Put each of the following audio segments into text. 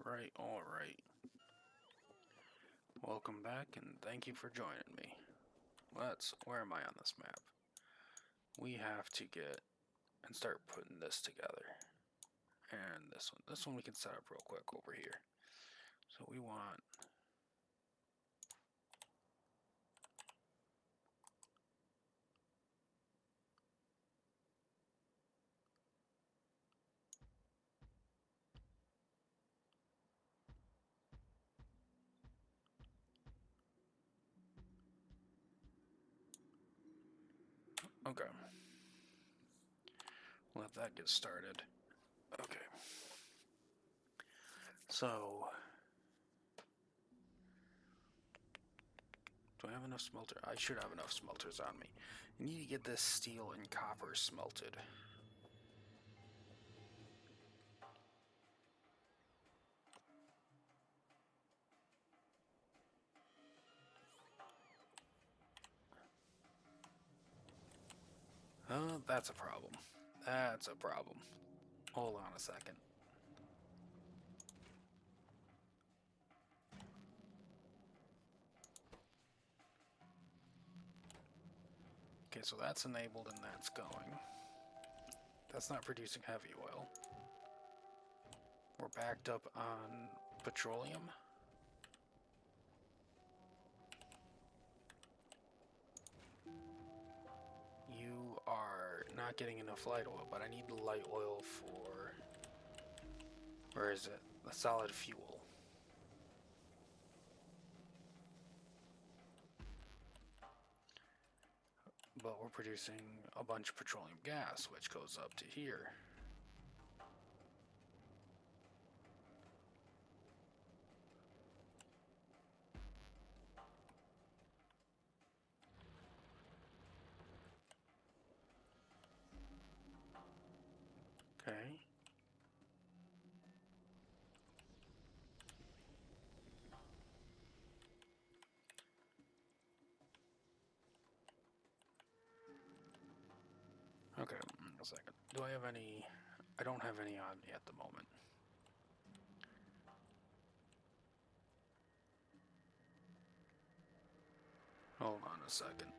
Alright. Welcome back and thank you for joining me. Where am I on this map? We have to get and start putting this together. And this one. This one we can set up real quick over here. So we want... Okay. Let that get started. Okay. So... do I have enough smelter? I should have enough smelters on me. I need to get this steel and copper smelted. That's a problem. That's a problem. Hold on a second. Okay, so that's enabled and that's going. That's not producing heavy oil. We're backed up on petroleum. You are not getting enough light oil, but I need the light oil for... where is it? The solid fuel. But we're producing a bunch of petroleum gas, which goes up to here. Okay. Okay, a second. Do I have any... I don't have any on me at the moment. Hold on a second.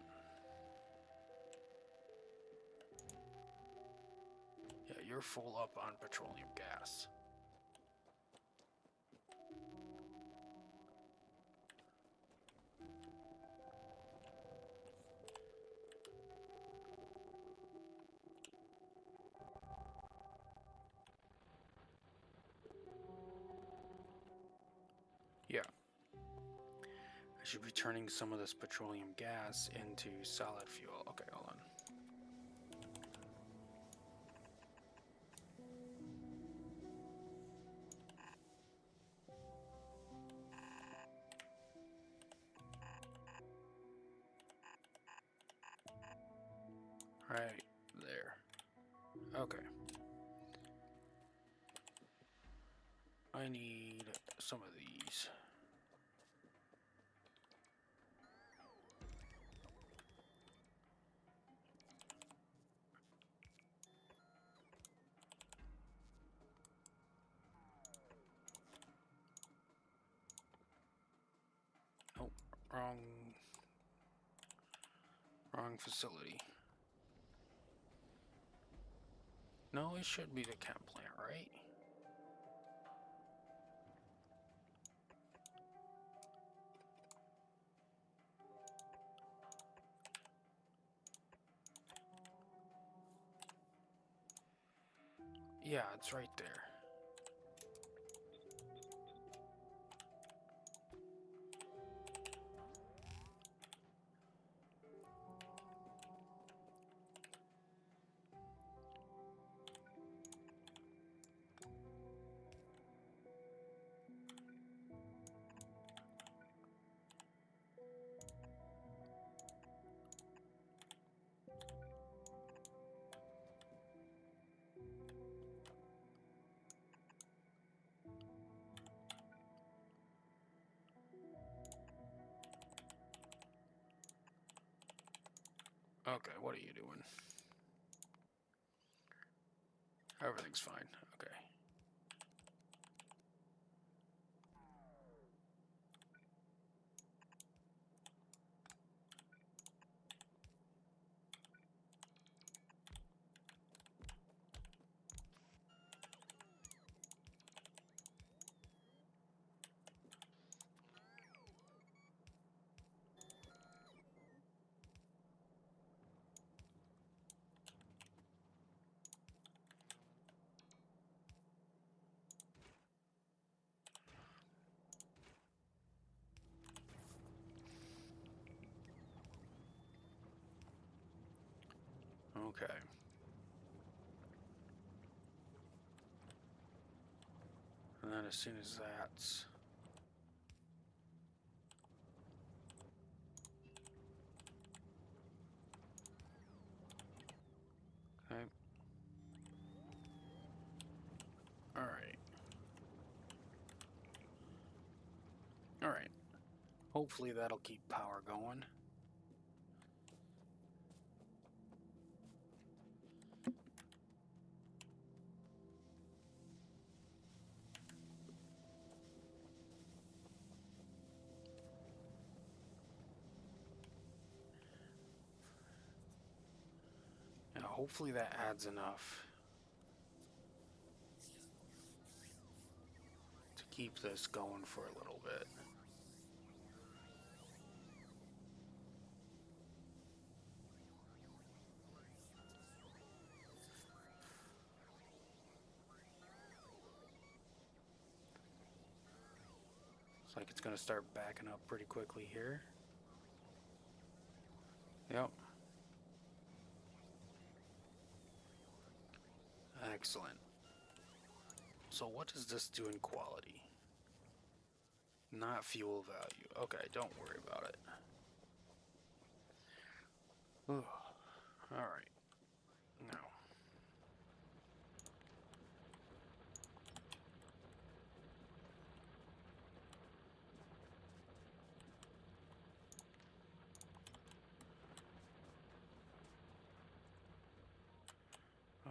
Yeah, you're full up on petroleum gas. Yeah. I should be turning some of this petroleum gas into solid fuel. Okay, hold on. Right there. Okay. I need some of these. Nope, wrong facility. No, it should be the chem plant, right? Yeah, it's right there. Okay, what are you doing? Everything's fine. Okay. Okay. And then as soon as that's... Okay. Alright. Alright. Hopefully that'll keep power going. Yeah, hopefully that adds enough to keep this going for a little bit. Looks like it's going to start backing up pretty quickly here. Yep. Excellent. So what does this do in quality? Not fuel value. Okay, don't worry about it. Alright. Now.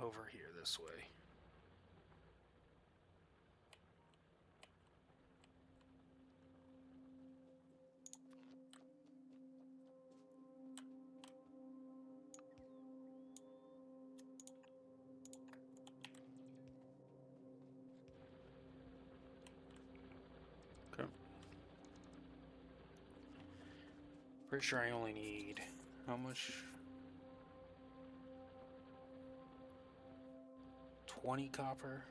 Over here this way. Okay. Pretty sure I only need how much? 20 copper.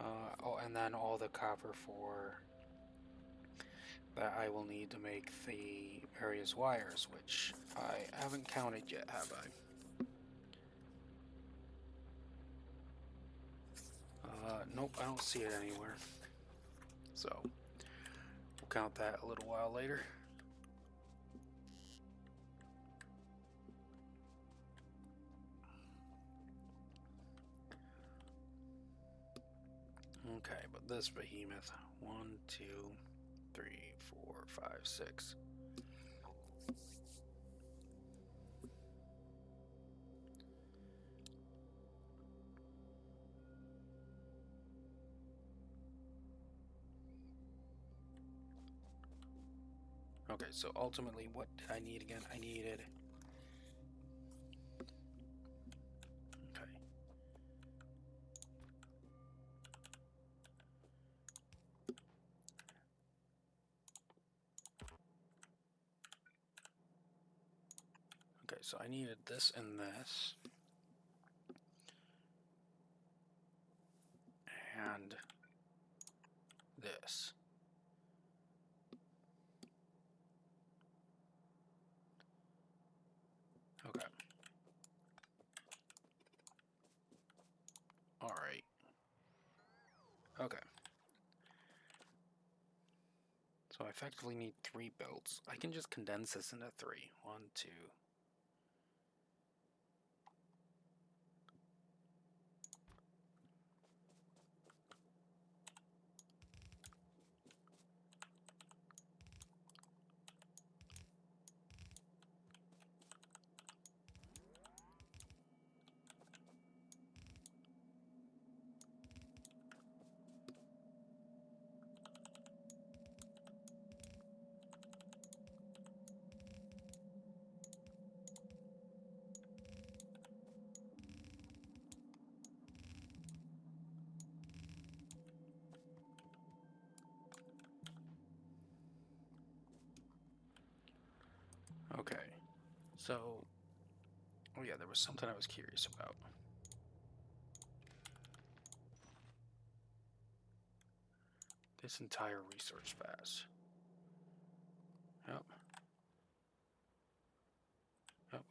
Oh, and then all the copper for that I will need to make the various wires, which I haven't counted yet, have I? Nope, I don't see it anywhere. So, we'll count that a little while later. Okay, but this behemoth, 1, 2, 3, 4, 5, 6. Okay, so ultimately, what did I need again? I needed... Okay. Okay, so I needed this and this. And this. Okay. Alright. Okay. So I effectively need 3 belts. I can just condense this into 3. 1, 2. Okay. So, oh yeah, there was something I was curious about. This entire resource pass. Yep.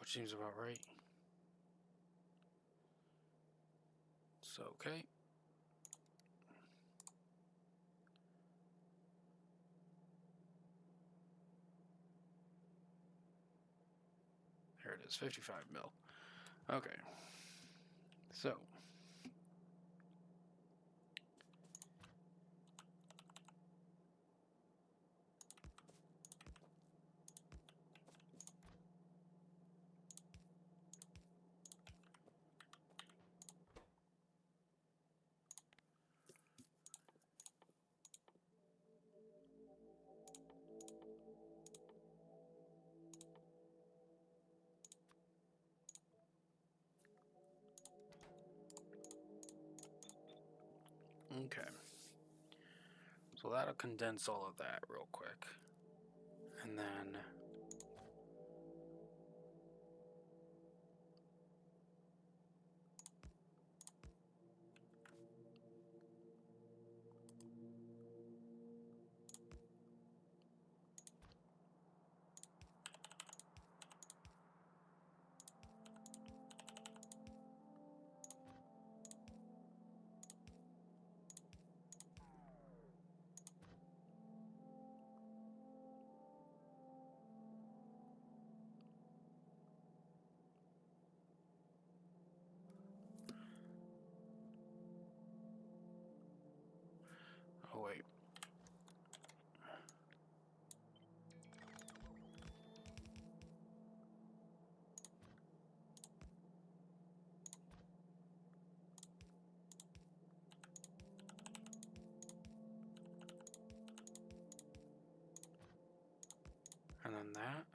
which seems about right. So, okay. There it is, 55 mil. Okay. So, okay. So that'll condense all of that real quick. And then oh wait. And then that.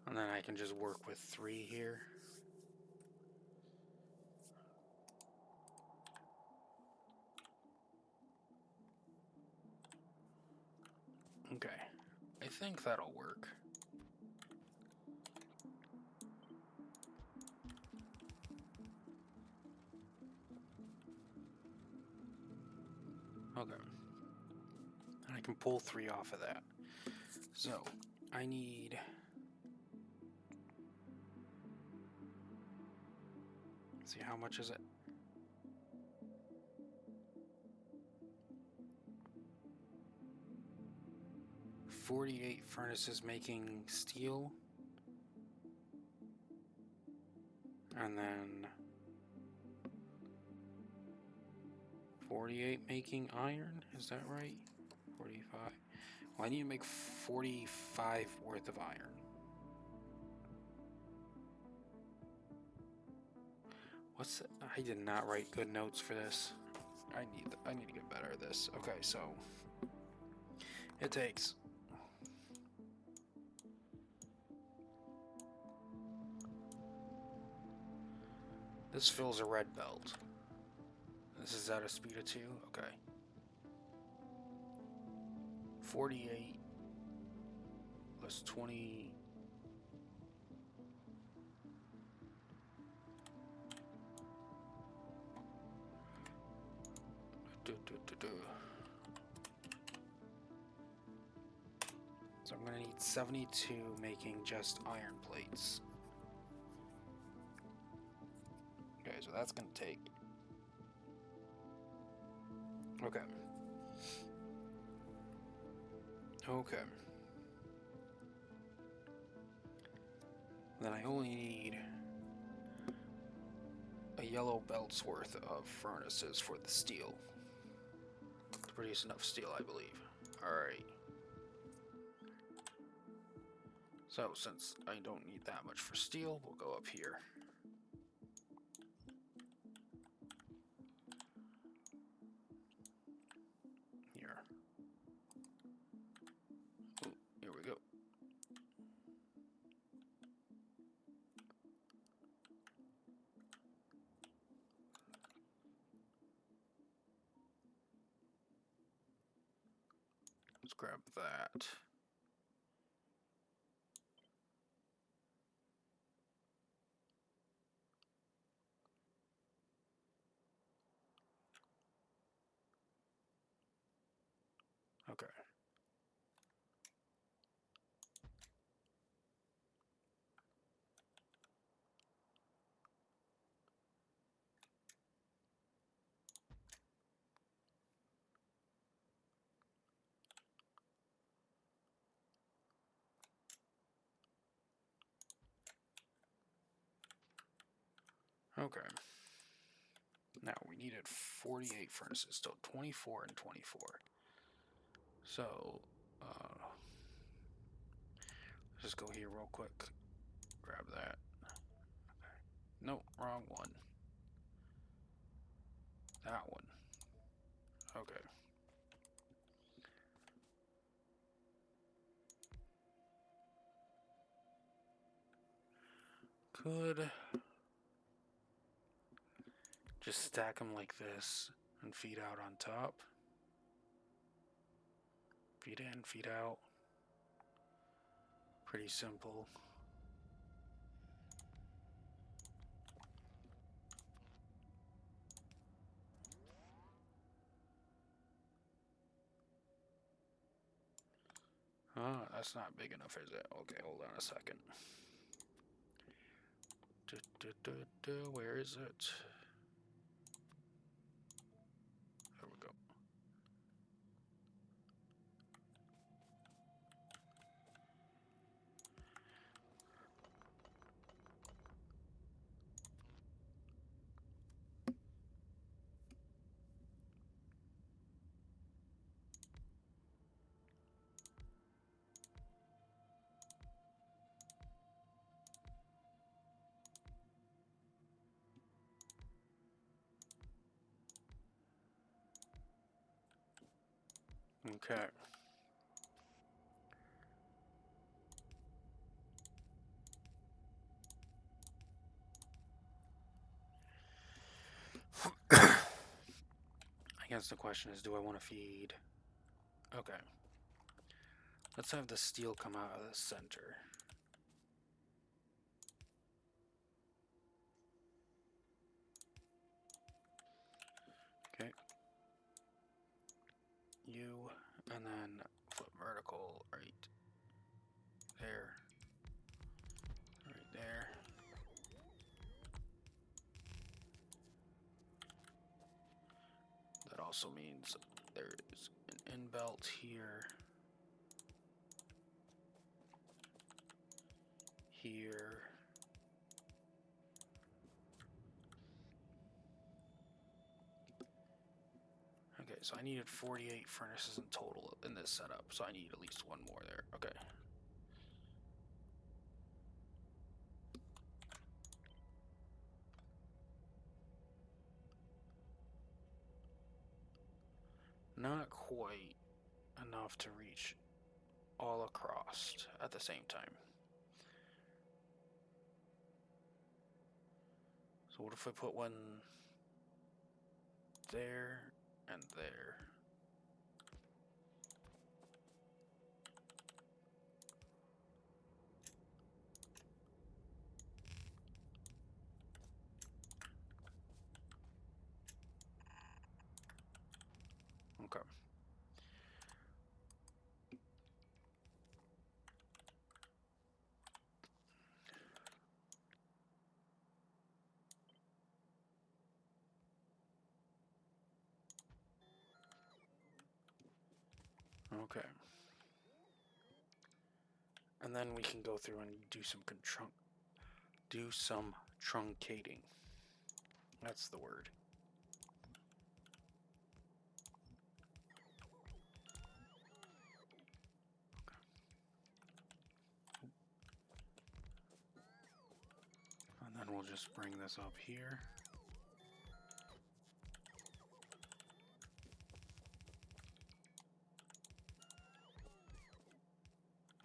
And then I can just work with 3 here. Okay. I think that'll work. Okay. And I can pull 3 off of that. So, I need... Let's see, how much is it? $48 furnaces making steel. And then 48 making iron, is that right? 45. Well, I need to make 45 worth of iron. What's it? I did not write good notes for this. I need to get better at this. Okay, so it takes this fills a red belt. This is at a speed of 2. Okay. 48 plus 20. So I'm gonna need 72 making just iron plates. Okay, so that's gonna take. Okay. Okay. Then I only need a yellow belt's worth of furnaces for the steel to produce enough steel, I believe. Alright. So, since I don't need that much for steel, we'll go up here. Here. Ooh, here we go. Let's grab that. Okay. Okay. Now we needed 48 furnaces, so 24 and 24. So, just go here real quick. Grab that. Okay. Nope, wrong one. That one. Okay. Could just stack them like this and feed out on top. Feed in, feed out. Pretty simple. That's not big enough, is it? Okay, hold on a second. Where is it? There we go. Okay. I guess the question is, do I want to feed? Okay. Let's have the steel come out of the center. Okay. You, and then flip vertical right there. Right there. That also means there's an in belt here. Here. Okay, so I needed 48 furnaces in total in this setup, so I need at least one more there. Okay. Not quite enough to reach all across at the same time. So what if I put one there and there? Okay. Okay. And then we can go through and do some truncating. That's the word. And then we'll just bring this up here.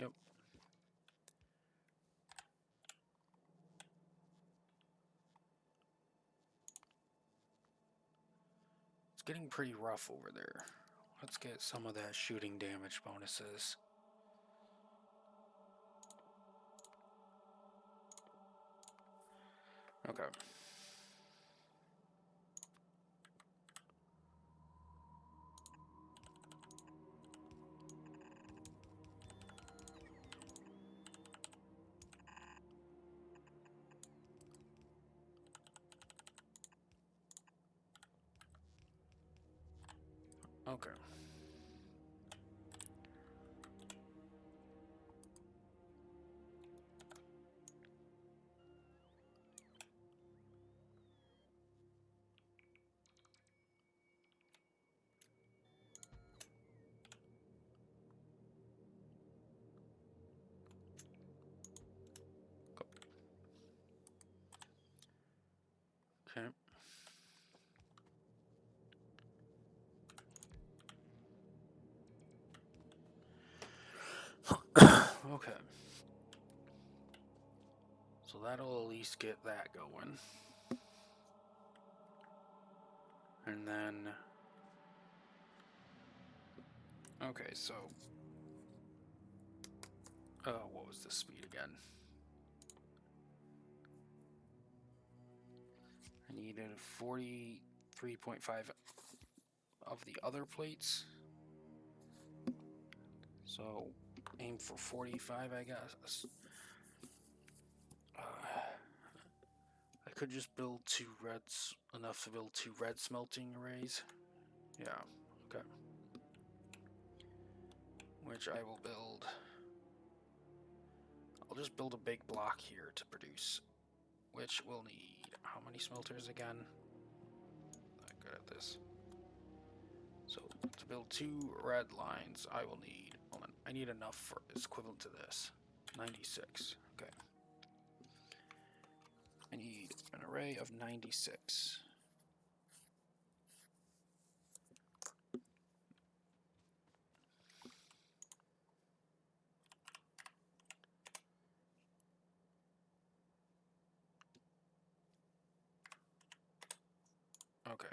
Yep. It's getting pretty rough over there. Let's get some of that shooting damage bonuses. Okay. Okay. Okay. Okay. So that'll at least get that going. And then... Okay, so... what was the speed again? I needed 43.5 of the other plates. So, aim for 45, I guess. I could just build two reds, enough to build 2 red smelting arrays. Yeah, okay. Which I will build. I'll just build a big block here to produce, which will need how many smelters again? Not good at this. So to build 2 red lines, I will need, hold on, I need enough for, it's equivalent to this, 96, okay. I need an array of 96. Okay.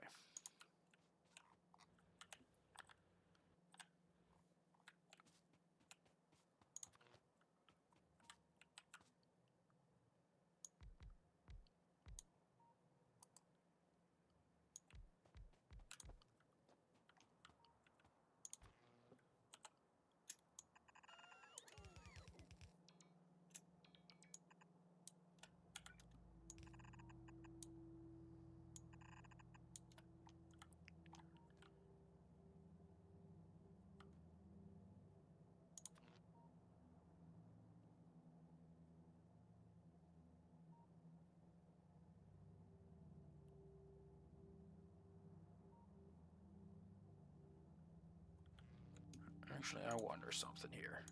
Actually, I wonder something here.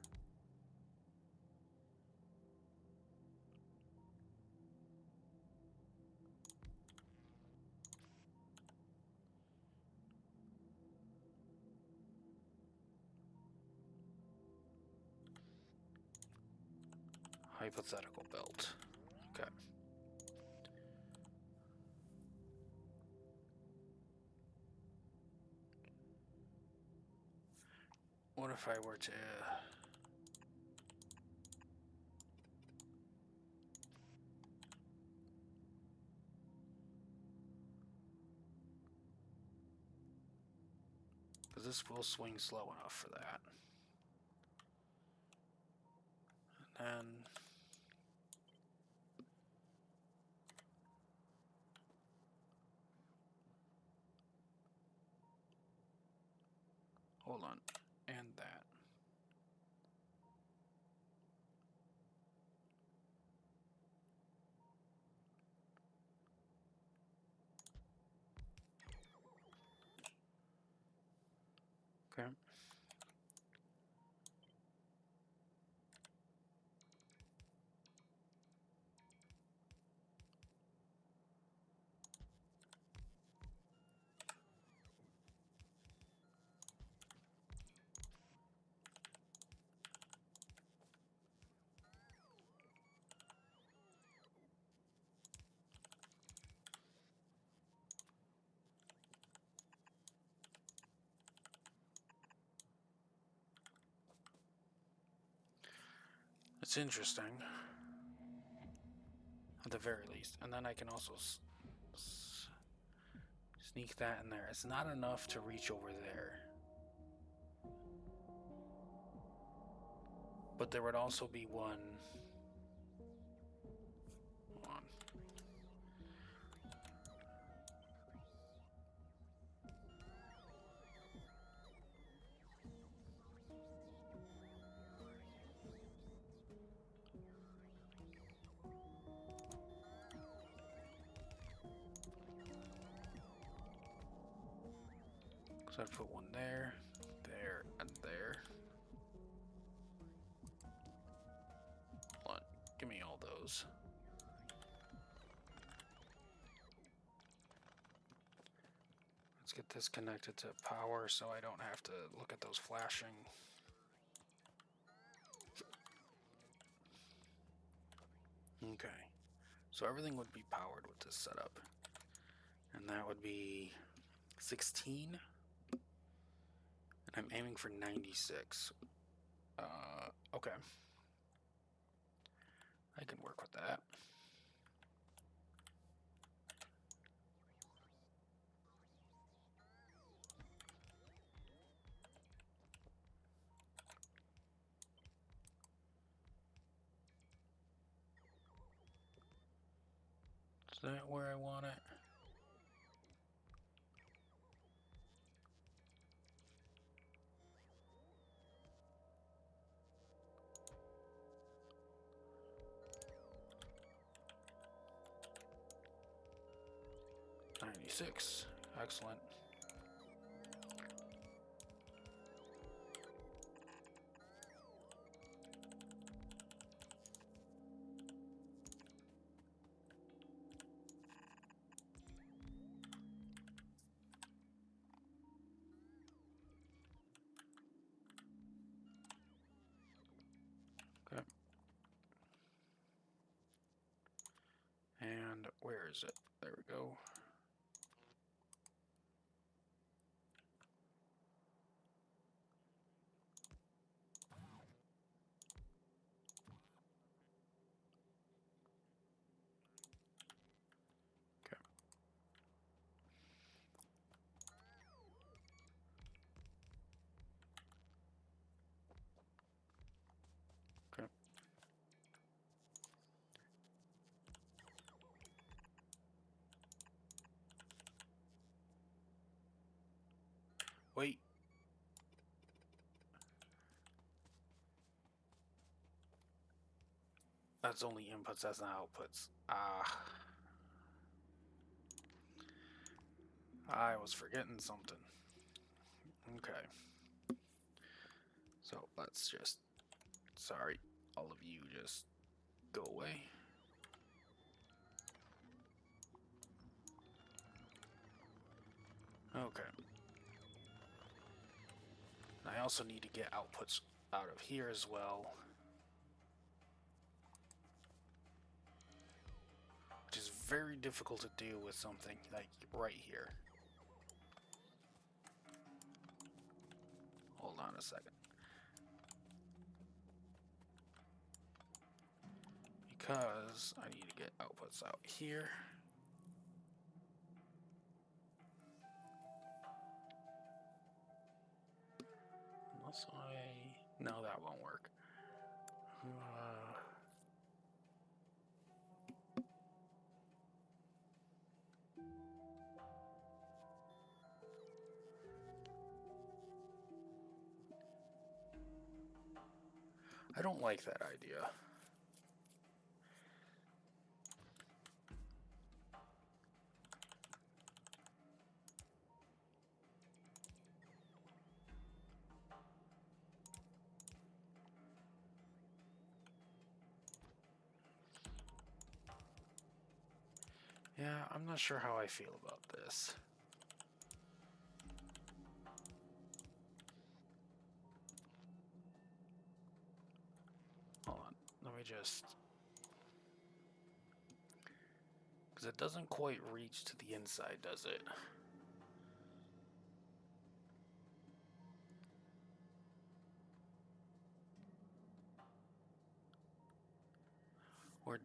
Hypothetical belt. Okay. What if I were to... Because this will swing slow enough for that. And then... Hold on. And that. Okay. It's interesting. At the very least. And then I can also sneak that in there. It's not enough to reach over there. But there would also be one... Hold on. So I'd put one there, there, and there. Hold on, give me all those. Let's get this connected to power so I don't have to look at those flashing. Okay, so everything would be powered with this setup. And that would be 16. And I'm aiming for 96. Okay. I can work with that. Is that where I want it? $96. Excellent. Okay. And where is it? There we go. Okay. Wait. That's only inputs, that's not outputs. Ah. I was forgetting something. Okay. So let's just, sorry, all of you just go away. Okay. I also need to get outputs out of here as well. Which is very difficult to do with something like right here. Hold on a second. Because I need to get outputs out here. Unless no, that won't work. I don't like that idea. Yeah, I'm not sure how I feel about this. Hold on, let me just... Because it doesn't quite reach to the inside, does it? Or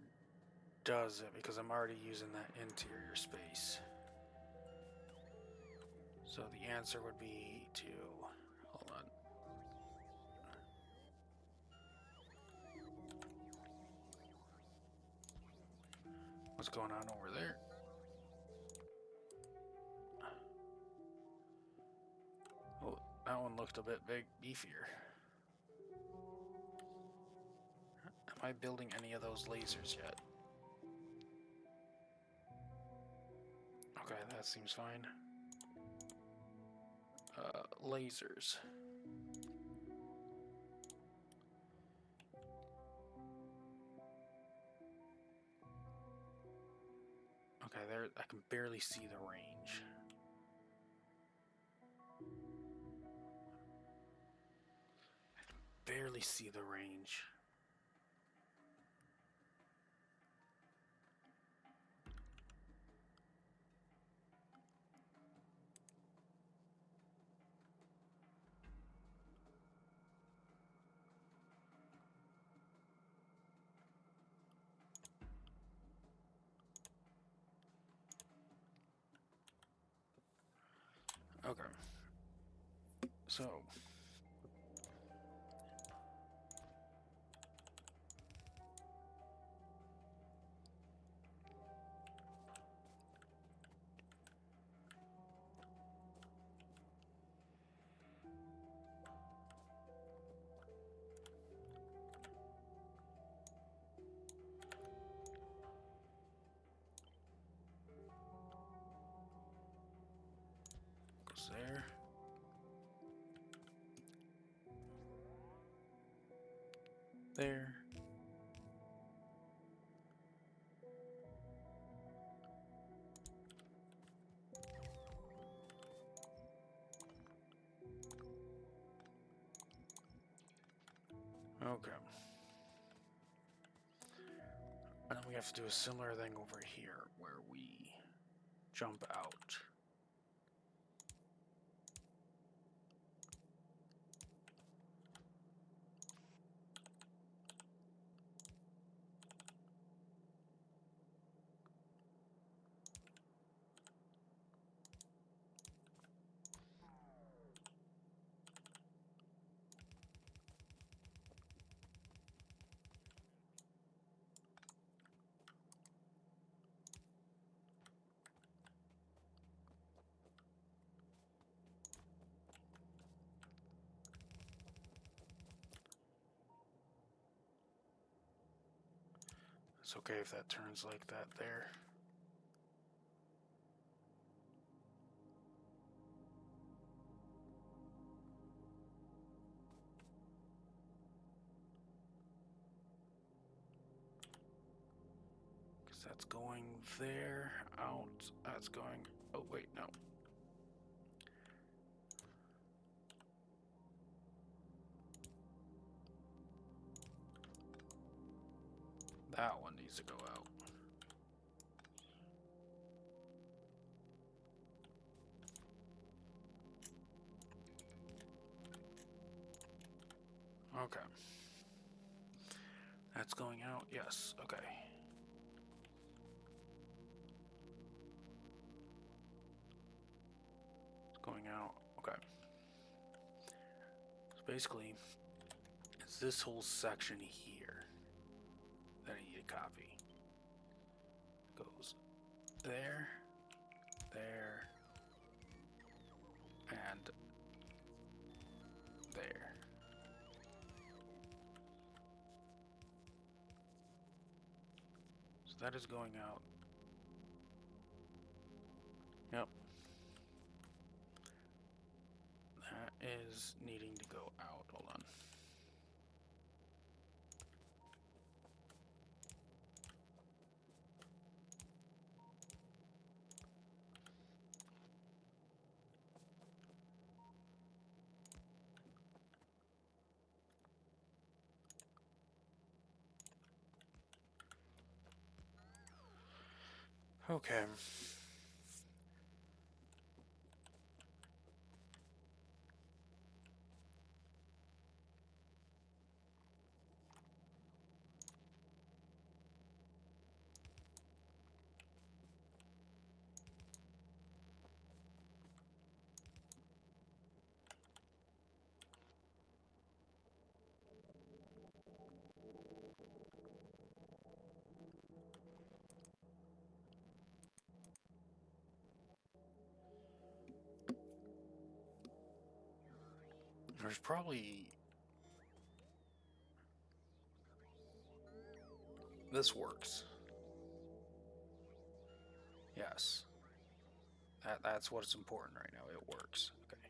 does it? Because I'm already using that interior space. So the answer would be to... Hold on. What's going on over there? Oh, that one looked a bit beefier. Am I building any of those lasers yet? Okay, that seems fine. lasers. Okay, there, I can barely see the range. Barely see the range. Okay. So goes there. There. Okay. And then we have to do a similar thing over here where we jump out. It's okay if that turns like that there. Because that's going there, out, that's going, oh wait, no. That one needs to go out. Okay. That's going out, yes, okay. It's going out, okay. So basically, it's this whole section here that I need to copy. Goes there, there, and there. So that is going out. Yep. That is needing to go out. Hold on. Okay. There's probably... This works. Yes. That's what's important right now. It works. Okay.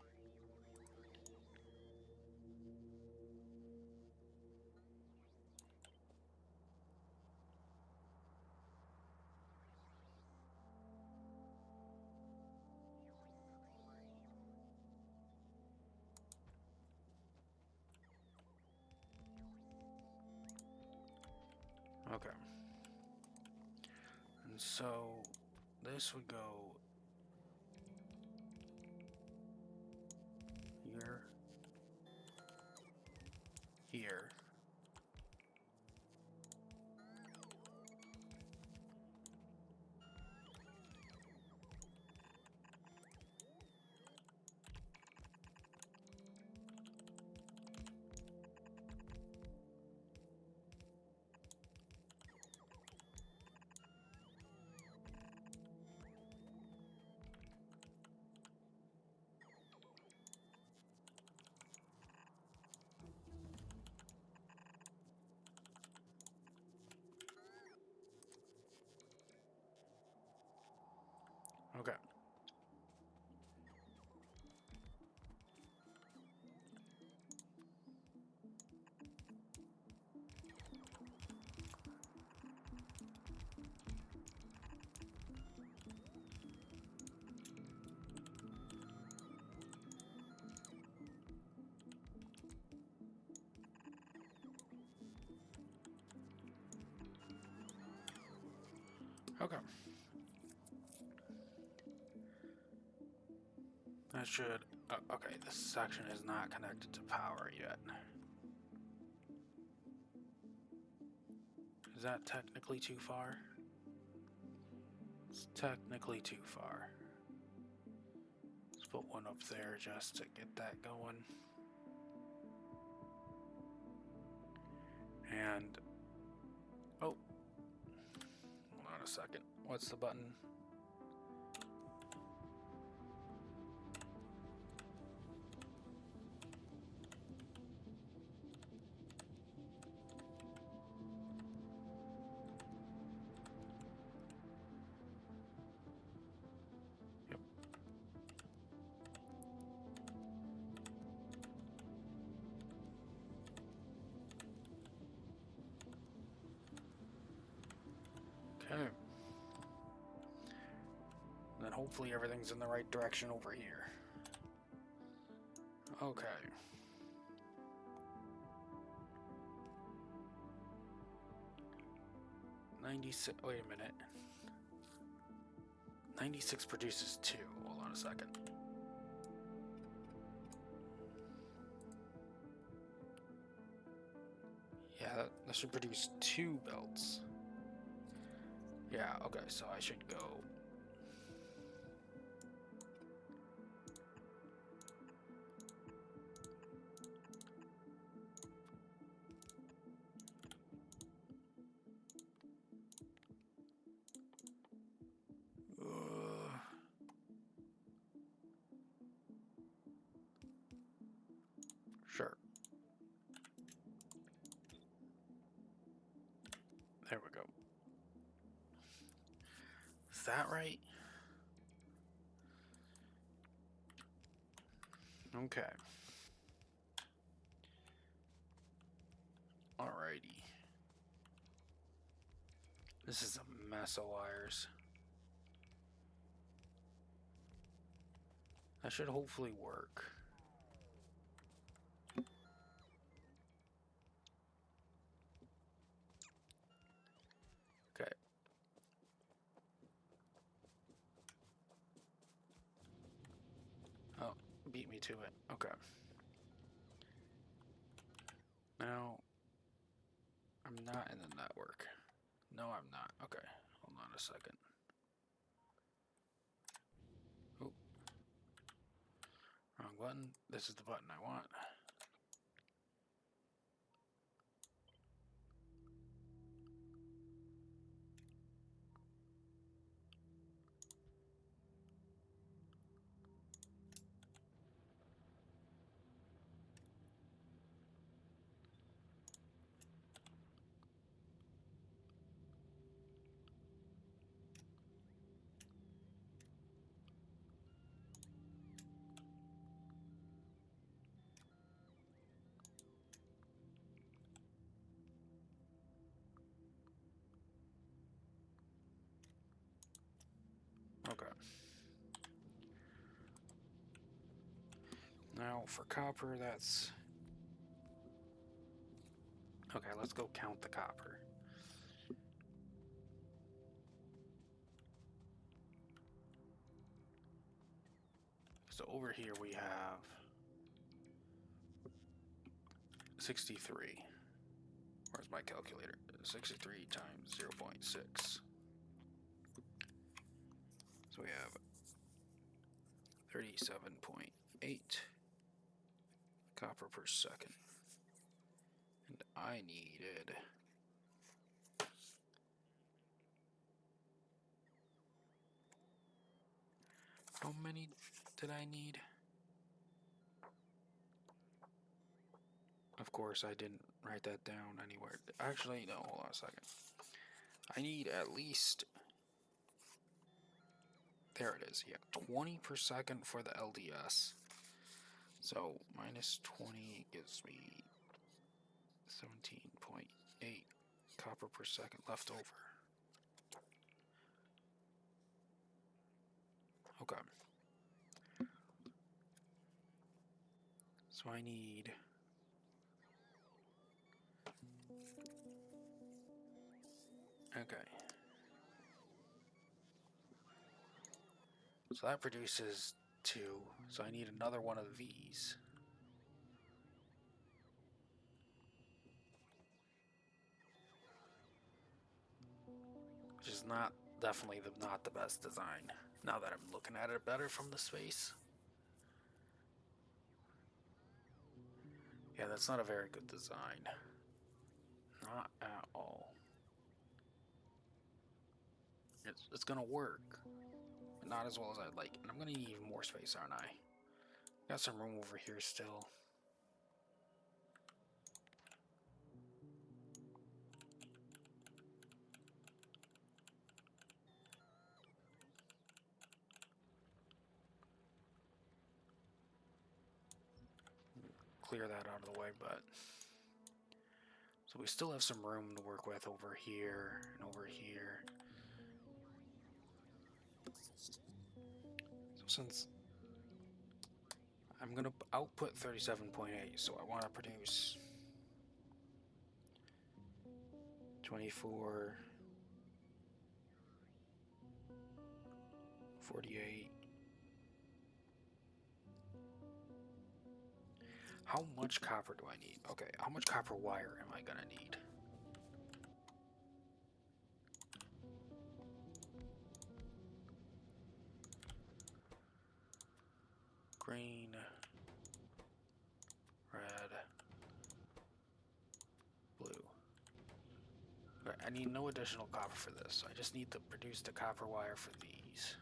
Okay. And so this would go here, here. Okay. Okay. That should... okay, this section is not connected to power yet. Is that technically too far? It's technically too far. Let's put one up there just to get that going. And... oh. Hold on a second. What's the button? Yep. Okay. Then hopefully everything's in the right direction over here. Okay. 96. Wait a minute. 96 produces 2. Hold on a second. Yeah, that should produce 2 belts. Yeah, okay, so I should go... Sure. There we go. Is that right? Okay. Alrighty. This is a mess of wires. That should hopefully work. Okay. Oh, beat me to it. Okay. Now, I'm not in the network. No, I'm not. Okay. Hold on a second. Oh. Wrong button. This is the button I want. Okay. Now for copper, that's... okay, let's go count the copper. over here we have 63. Where's my calculator? 63 times 0.6. So we have 37.8 copper per second. And I needed how many did I need? Of course, I didn't write that down anywhere. Actually, no, hold on a second. I need at least, there it is, yeah, 20 per second for the LDS. So minus 20 gives me 17.8 copper per second left over. Okay. So I need okay. So that produces 2. So I need another one of these. Which is not definitely not the best design. Now that I'm looking at it better from the space. Yeah, that's not a very good design. Not at all. It's gonna work, but not as well as I'd like. And I'm gonna need even more space, aren't I? Got some room over here still. Clear that out of the way, but so we still have some room to work with over here and over here. So since I'm gonna output 37.8, so I want to produce 24, 48. How much copper do I need? Okay, how much copper wire am I gonna need? Green, red, blue. Okay, I need no additional copper for this. I just need to produce the copper wire for these.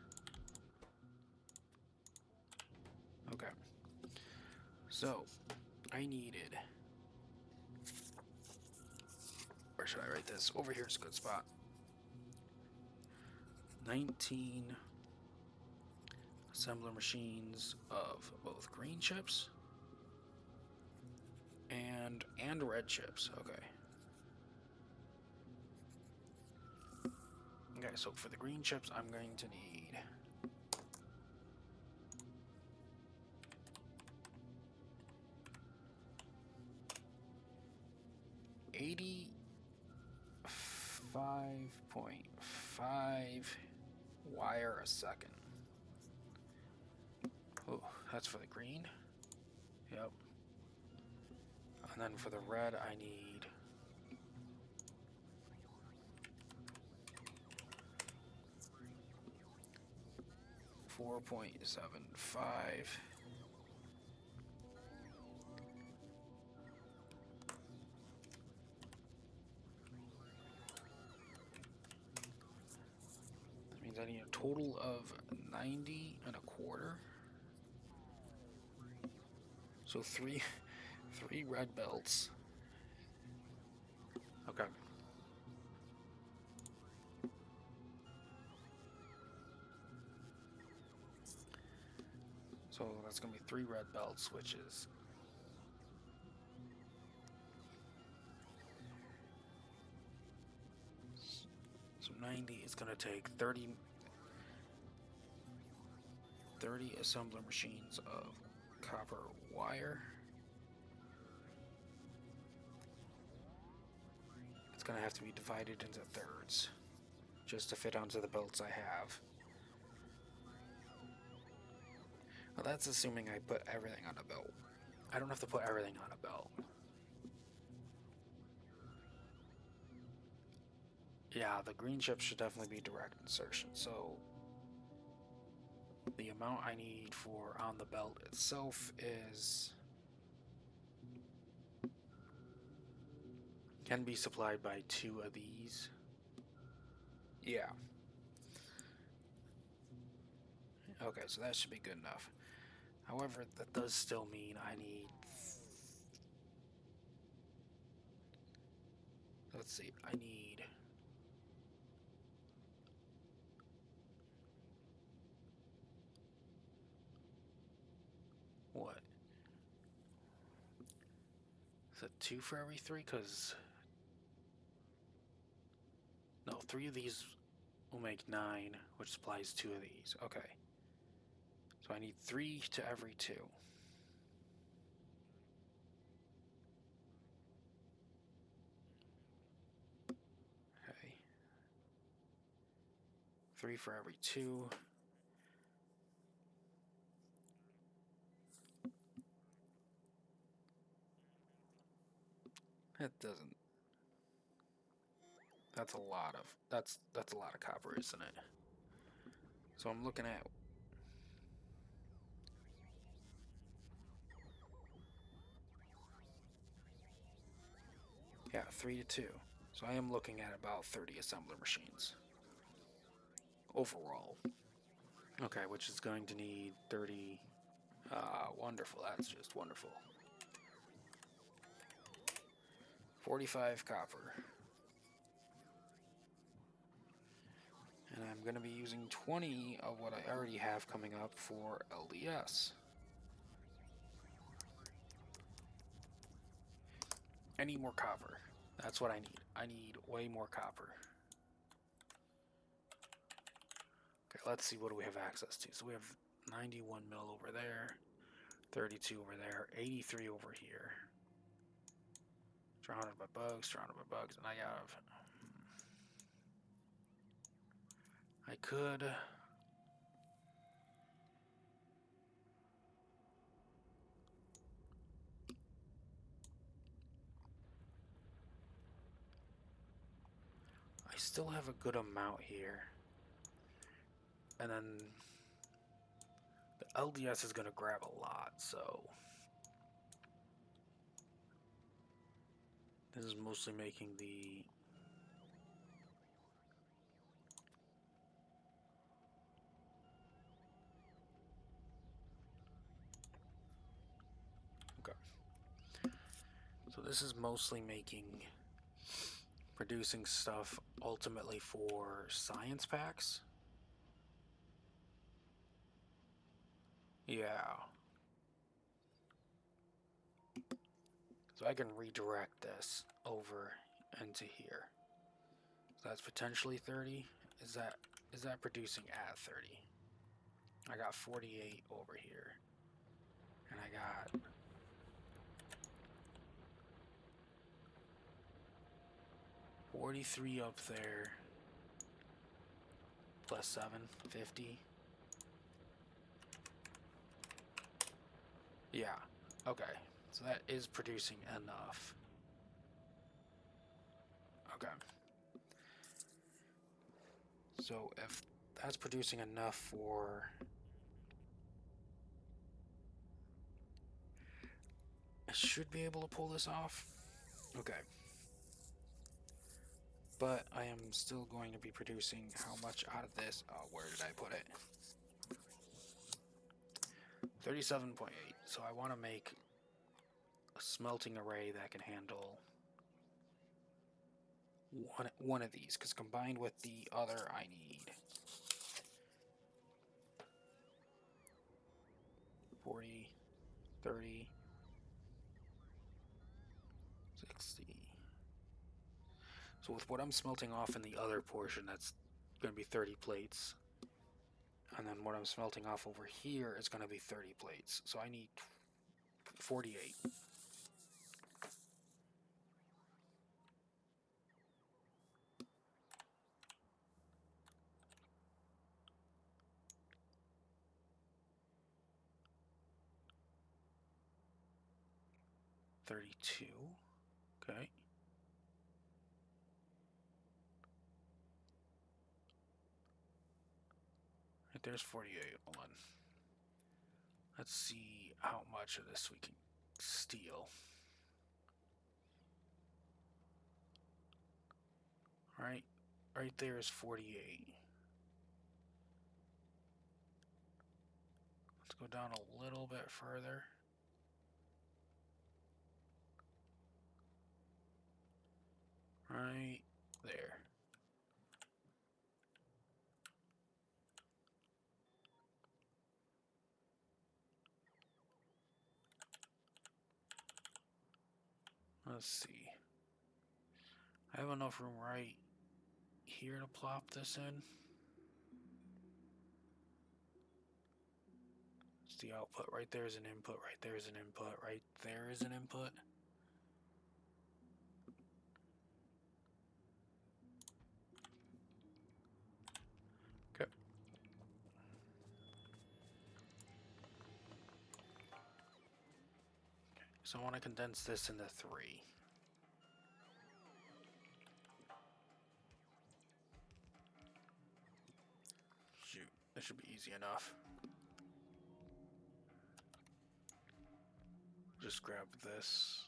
Okay. So, I needed... Where should I write this? Over here is a good spot. 19 assembler machines of both green chips and red chips. Okay. Okay, so for the green chips, I'm going to need 85.5 wire a second. Oh, that's for the green. Yep. And then for the red, I need 4.75. That means I need a total of 90 and a quarter. So three red belts. Okay. So that's gonna be 3 red belts, which is so 90 is gonna take 30 assembler machines of copper wire. It's gonna have to be divided into thirds just to fit onto the belts I have. Now that's assuming I put everything on a belt. I don't have to put everything on a belt. Yeah, the green chips should definitely be direct insertion, so the amount I need for on the belt itself is can be supplied by 2 of these. Yeah. Okay, so that should be good enough. However, that does still mean I need... Let's see, I need... What? Is it 2 for every 3? Because... No, 3 of these will make 9, which supplies 2 of these. Okay. So I need 3 to every 2. Okay. 3 for every 2. That doesn't... That's a lot of... That's a lot of copper, isn't it? So I'm looking at... Yeah, 3 to 2. So I am looking at about 30 assembler machines. Overall. Okay, which is going to need 30... wonderful. That's just wonderful. 45 copper. And I'm going to be using 20 of what I already have coming up for LDS. I need more copper. That's what I need. I need way more copper. Okay, let's see what do we have access to. So we have 91 mil over there, 32 over there, 83 over here. Surrounded by bugs, and I have... I could... I still have a good amount here. And then the LDS is going to grab a lot, so this is mostly making the... Okay. So this is mostly making... producing stuff ultimately for science packs. Yeah. So I can redirect this over into here. So that's potentially 30. Is that producing at 30? I got 48 over here. And I got 43 up there. Plus 7, 50. Yeah. Okay. So that is producing enough. Okay. So if that's producing enough for... I should be able to pull this off. Okay. But I am still going to be producing how much out of this? Oh, where did I put it? 37.8. So I want to make a smelting array that can handle one of these, because combined with the other I need 40, 30, 60. So with what I'm smelting off in the other portion, that's going to be 30 plates. And then what I'm smelting off over here is going to be 30 plates. So I need 48. 32. Okay. Right there's 48. Hold on. Let's see how much of this we can steal. Right there is 48. Let's go down a little bit further. Right there. Let's see. I have enough room right here to plop this in. It's the output. Right there is an input. Right there is an input. Right there is an input. Okay. So I want to condense this into 3. Shoot, this should be easy enough. Just grab this.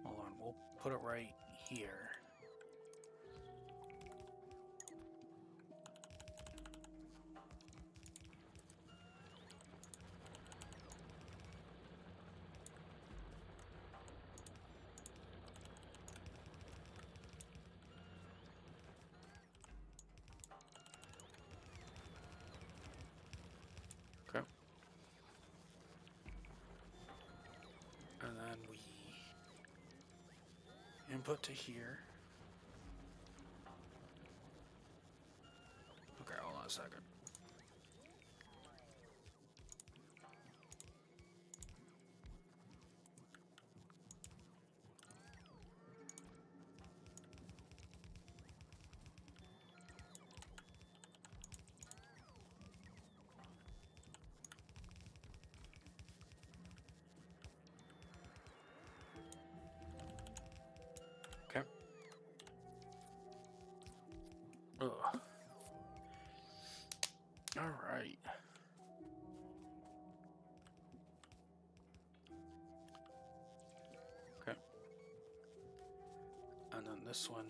Hold on, we'll put it right here. Okay. And then we input to here. Okay, hold on a second. Okay. Ugh. All right. Okay. And then this one.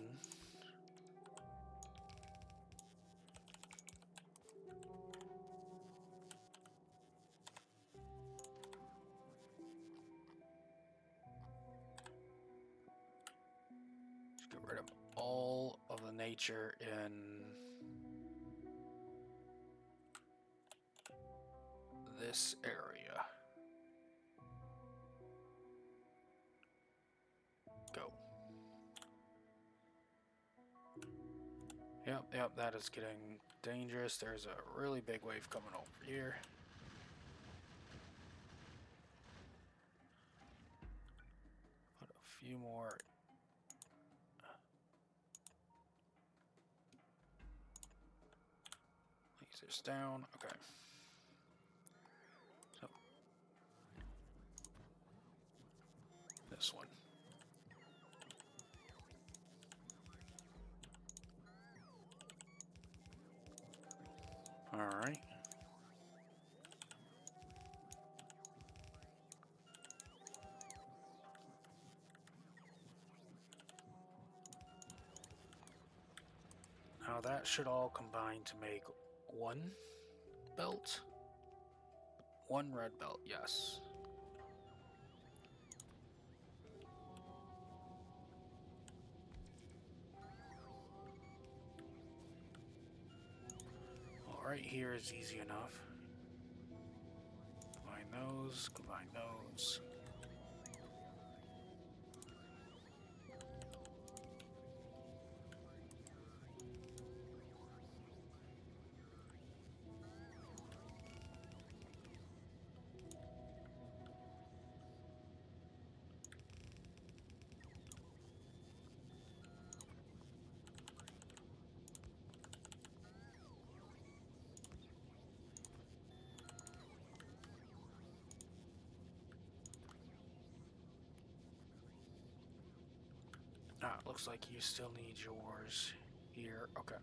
Just get rid of all of the nature in this area. Go. Yep, that is getting dangerous. There's a really big wave coming over here. Put a few more. Lasers down. Okay. So this one. All right. Now that should all combine to make one belt. One red belt, yes. Well, right here is easy enough. Combine those, combine those. it looks like you still need yours here. Okay.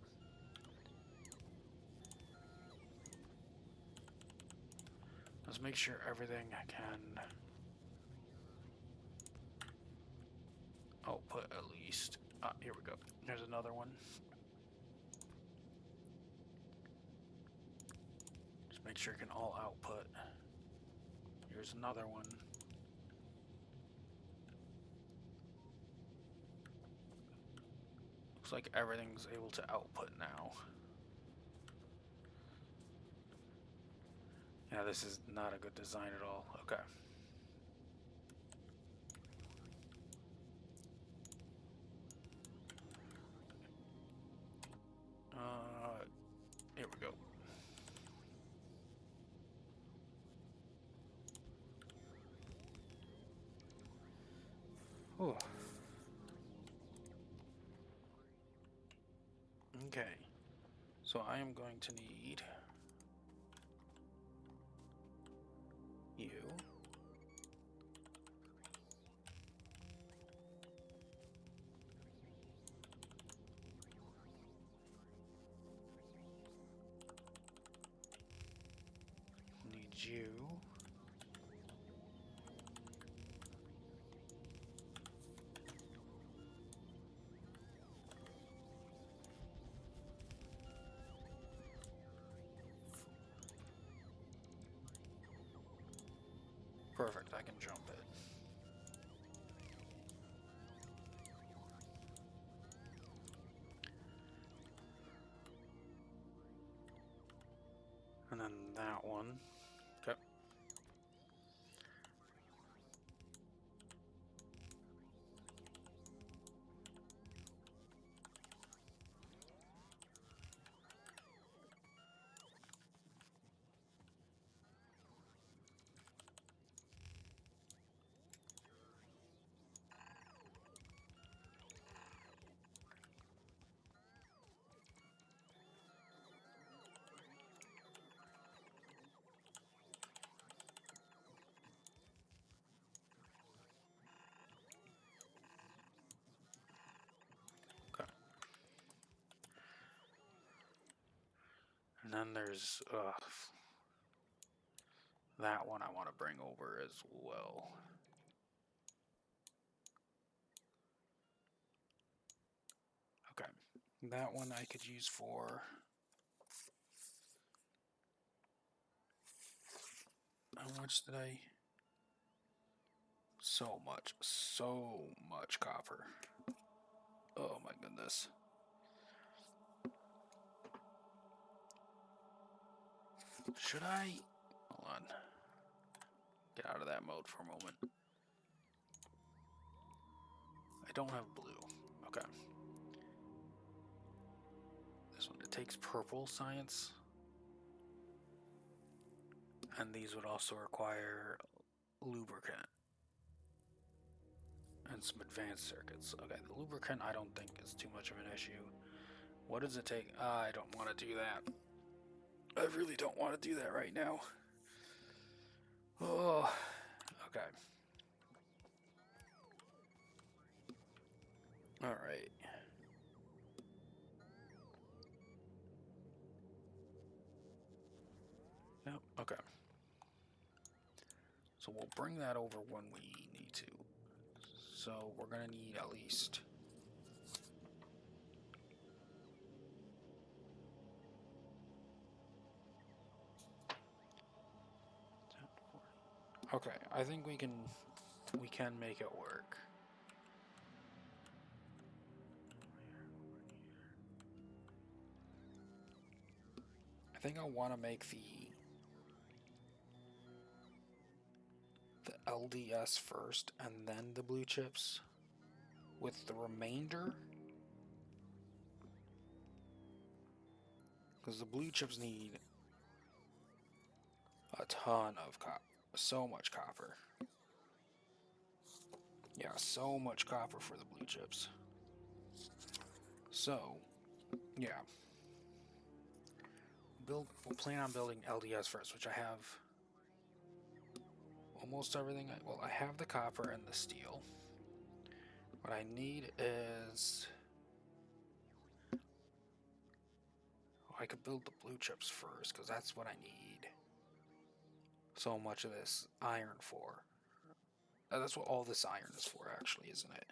Let's make sure everything can output at least. Here we go. There's another one. Just make sure it can all output. Here's another one. Looks like everything's able to output now. Yeah, this is not a good design at all. Okay. Here we go. Ooh. Okay. So I am going to need you. Need you. Perfect, I can jump it. And then that one. Okay. And then there's that one I want to bring over as well. Okay, that one I could use for how much did I? So much copper. Oh my goodness. Should I? Hold on. Get out of that mode for a moment. I don't have blue. Okay. This one, it takes purple science. And these would also require lubricant. And some advanced circuits. Okay, the lubricant I don't think is too much of an issue. What does it take? I don't want to do that. I really don't want to do that right now. Oh, okay. All right. Yep, okay. So we'll bring that over when we need to. So we're going to need at least... Okay, I think we can make it work. I think I want to make the LDS first and then the blue chips with the remainder, because the blue chips need a ton of copper. So much copper. Yeah, so much copper for the blue chips. So, yeah. We'll plan on building LDS first, which I have almost everything. Well, I have the copper and the steel. What I need is... I could build the blue chips first, because that's what I need so much of this iron for. That's what all this iron is for, actually, isn't it?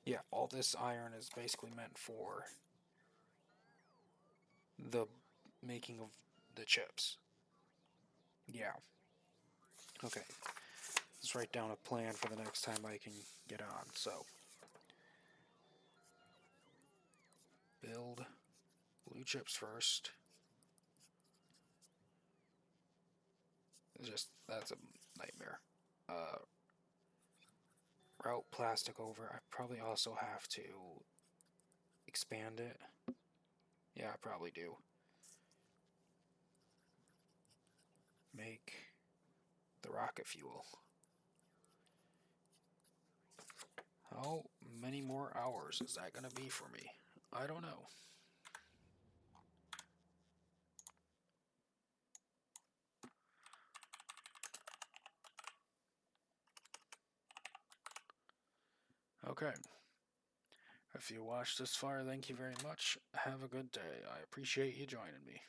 Yeah, all this iron is basically meant for the making of the chips. Yeah. Okay. Let's write down a plan for the next time I can get on. So, build blue chips first. That's a nightmare. Route plastic over. I probably also have to expand it. Yeah, I probably do. Make the rocket fuel. How many more hours is that going to be for me? I don't know. Okay. If you watched this far, thank you very much. Have a good day. I appreciate you joining me.